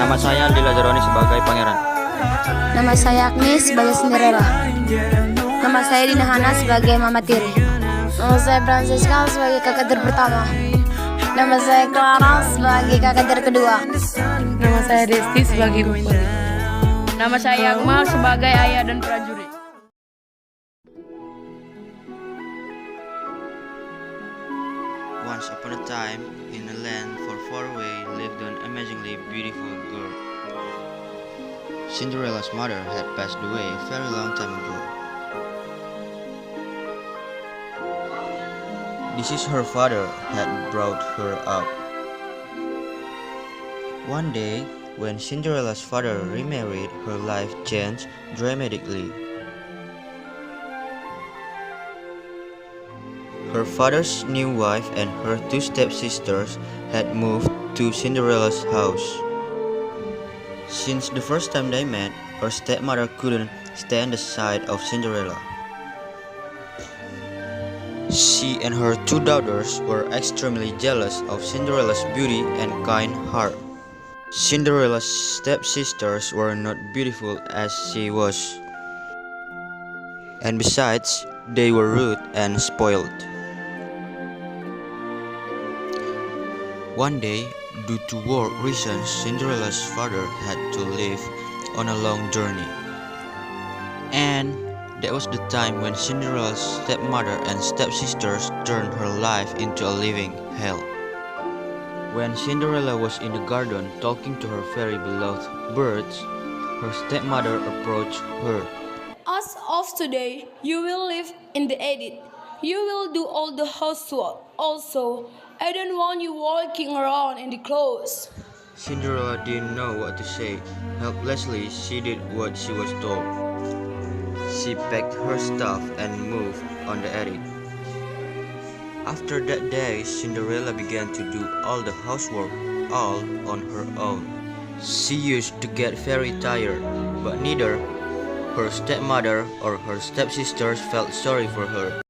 Nama saya Aldi Lazaroni sebagai pangeran. Nama saya Agnes sebagai Cinderella. Nama saya Dina Hana sebagai Mama Tiri. Nama saya Francisca sebagai kakak pertama. Nama saya Clara sebagai kakak kedua. Nama saya Desti sebagai ibu. Nama saya Akmal sebagai ayah dan prajurit. Once upon a time, in a land far away, lived an amazingly beautiful girl. Cinderella's mother had passed away a very long time ago. This is her father had brought her up. One day, when Cinderella's father remarried, her life changed dramatically. Her father's new wife and her two stepsisters had moved to Cinderella's house. Since the first time they met, her stepmother couldn't stand the sight of Cinderella. She and her two daughters were extremely jealous of Cinderella's beauty and kind heart. Cinderella's stepsisters were not beautiful as she was, and besides, they were rude and spoiled. One day, due to work reasons, Cinderella's father had to leave on a long journey. And that was the time when Cinderella's stepmother and stepsisters turned her life into a living hell. When Cinderella was in the garden talking to her very beloved birds, her stepmother approached her. As of today, you will live in the attic. You will do all the housework. Also, I don't want you walking around in the clothes. Cinderella didn't know what to say. Helplessly, she did what she was told. She packed her stuff and moved on the attic. After that day, Cinderella began to do all the housework all on her own. She used to get very tired, but neither her stepmother or her stepsisters felt sorry for her.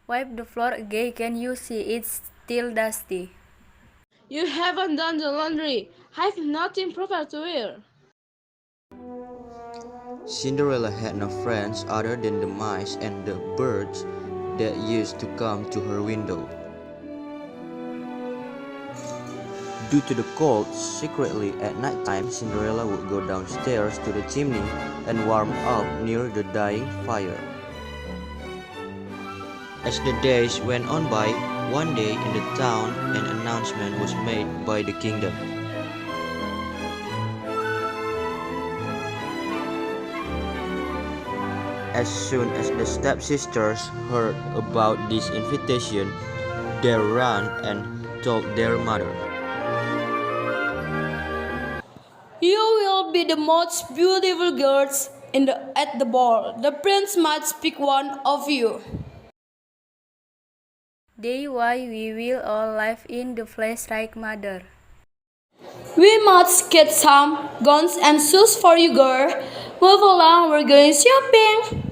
Wipe the floor again, can you see it's still dusty? You haven't done the laundry. I've nothing proper to wear. Cinderella had no friends other than the mice and the birds that used to come to her window. Due to the cold, secretly at night time, Cinderella would go downstairs to the chimney and warm up near the dying fire. As the days went on by, one day in the town an announcement was made by the kingdom. As soon as the stepsisters heard about this invitation, they ran and told their mother. You will be the most beautiful girls at the ball. The prince might pick one of you. Day why we will all live in the flesh like mother. We must get some gowns and shoes for you, girl. Move along, we're going shopping.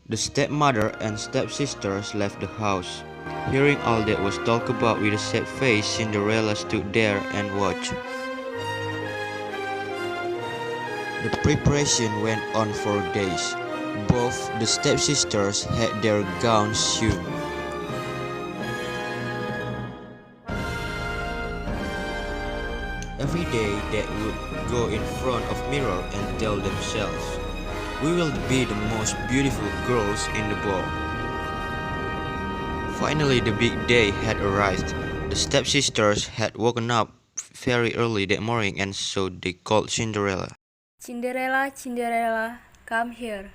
The stepmother and stepsisters left the house. Hearing all that was talked about with a sad face, Cinderella stood there and watched. The preparation went on for days. Both the stepsisters had their gowns sewn. Every day they would go in front of mirror and tell themselves, "We will be the most beautiful girls in the ball." Finally, the big day had arrived. The stepsisters had woken up very early that morning, and so they called Cinderella. Cinderella, Cinderella, come here.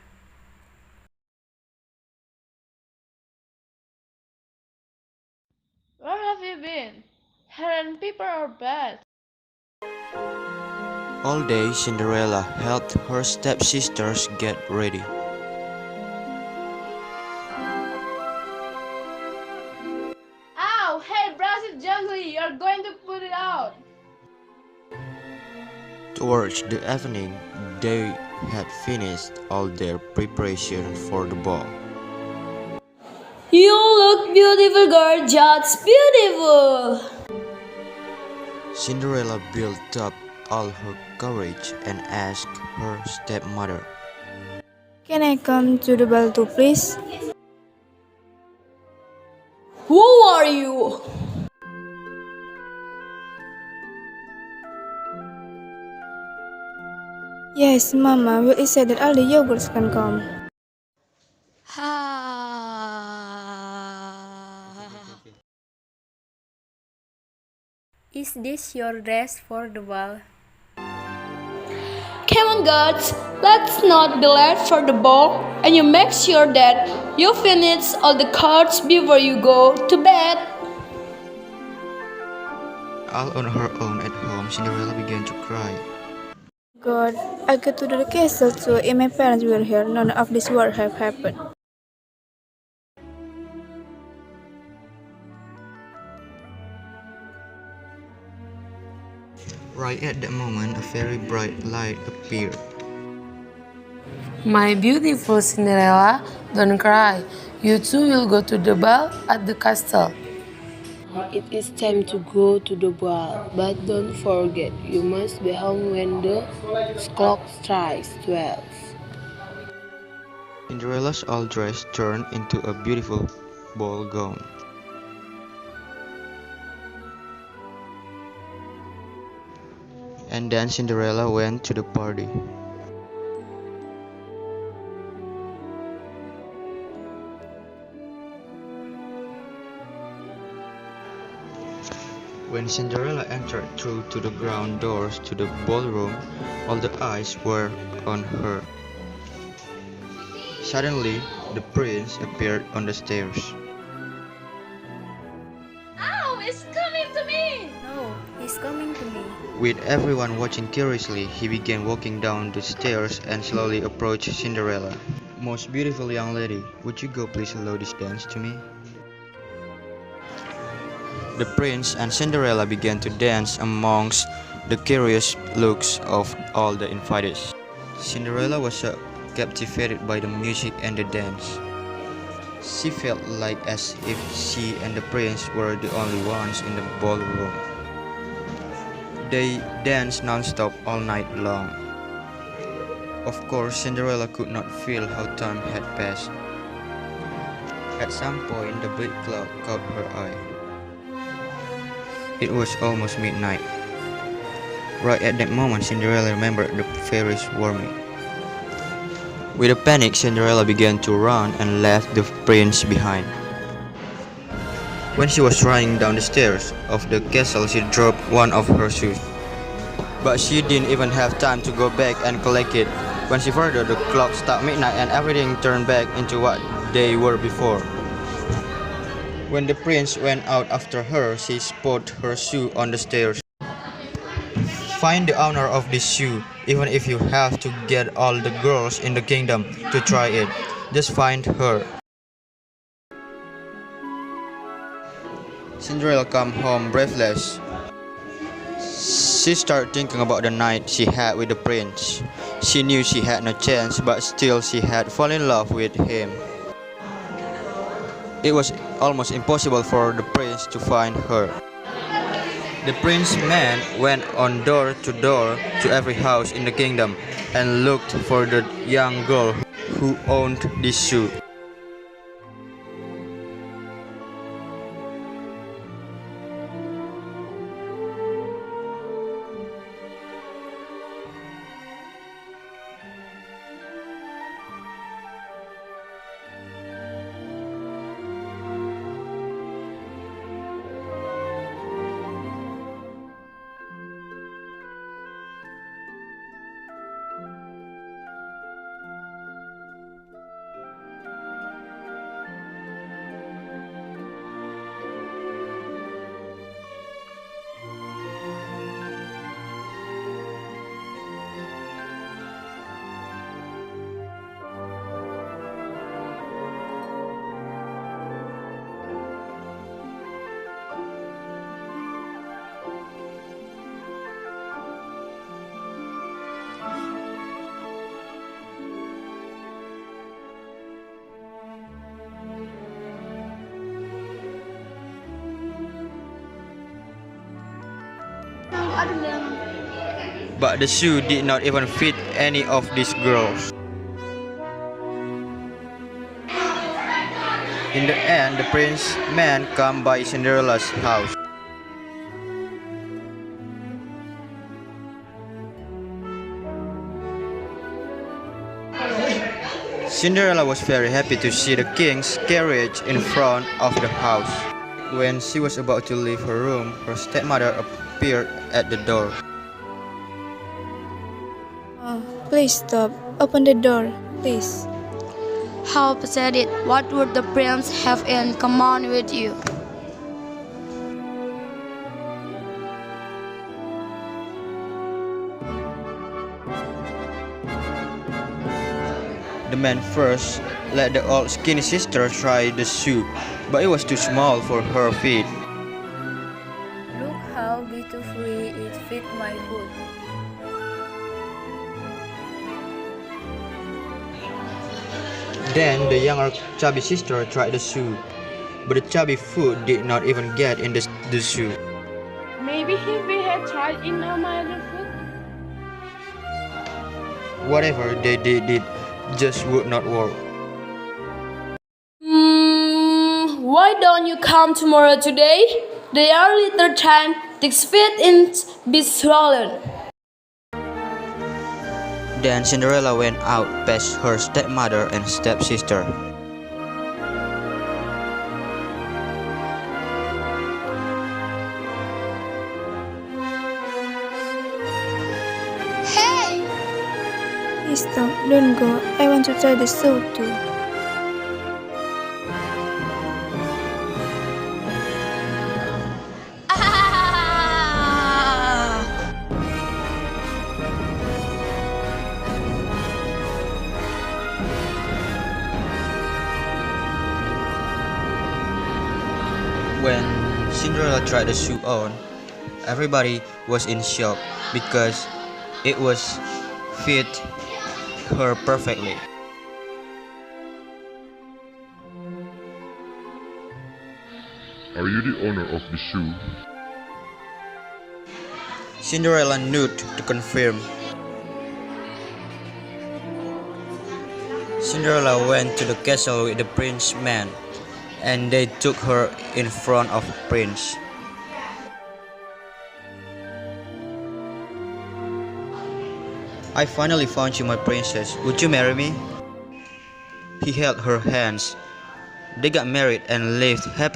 Where have you been? Hadn't people are bad. All day, Cinderella helped her stepsisters get ready. Ow! Hey, brush it gently. You're going to put it out. Towards the evening, they had finished all their preparation for the ball. You look beautiful, girl. Just beautiful. Cinderella built up all her courage and asked her stepmother, Can I come to the ball too, please? Who are you? Yes, Mama. Will it say that all the yogurts can come? Is this your dress for the ball? Come on, girls, let's not be late for the ball, and you make sure that you finish all the cards before you go to bed. All on her own at home, Cinderella began to cry. God, I go to the castle too. If my parents were here, none of this would have happened. Right at that moment, a very bright light appeared. My beautiful Cinderella, don't cry. You too will go to the ball at the castle. It is time to go to the ball, but don't forget, you must be home when the clock strikes 12. Cinderella's old dress turned into a beautiful ball gown. And then Cinderella went to the party. When Cinderella entered through to the ground doors to the ballroom, all the eyes were on her. Suddenly, the prince appeared on the stairs. No, he's coming to me. With everyone watching curiously, he began walking down the stairs and slowly approached Cinderella. Most beautiful young lady, would you go please allow this dance to me? The prince and Cinderella began to dance amongst the curious looks of all the invitees. Cinderella was so captivated by the music and the dance. She felt like as if she and the prince were the only ones in the ballroom. They danced non-stop all night long. Of course, Cinderella could not feel how time had passed. At some point, the big clock caught her eye. It was almost midnight. Right at that moment, Cinderella remembered the fairies warning. With a panic, Cinderella began to run and left the prince behind. When she was running down the stairs of the castle, she dropped one of her shoes. But she didn't even have time to go back and collect it. When she further, the clock struck midnight and everything turned back into what they were before. When the prince went out after her, she spotted her shoe on the stairs. Find the owner of this shoe, even if you have to get all the girls in the kingdom to try it. Just find her. Cinderella came home breathless. She started thinking about the night she had with the prince. She knew she had no chance, but still she had fallen in love with him. It was almost impossible for the prince to find her. The prince's man went on door to every house in the kingdom and looked for the young girl who owned this shoe. but the shoe did not even fit any of these girls. In the end, the prince man come by Cinderella's house. Cinderella was very happy to see the king's carriage in front of the house. When she was about to leave her room, her stepmother appeared at the door. Oh, please stop. Open the door, please. How pathetic. What would the prince have in common with you? The man first let the old skinny sister try the shoe, but it was too small for her feet. Look how beautifully it fit my foot. Then the younger chubby sister tried the shoe, but the chubby foot did not even get in the shoe. Maybe if we had tried in my other foot. Whatever they did just would not work. Why don't you come tomorrow today? The early third time, 6 feet in be swollen. Then Cinderella went out past her stepmother and stepsister. Hey! Please stop. Don't go. I want to try the shoe too. When Cinderella tried the shoe on, everybody was in shock because it was fit her perfectly. Are you the owner of the shoe? Cinderella nodded to confirm. Cinderella went to the castle with the prince man, and they took her in front of prince. I finally found you, my princess. Would you marry me? He held her hands. They got married and lived happily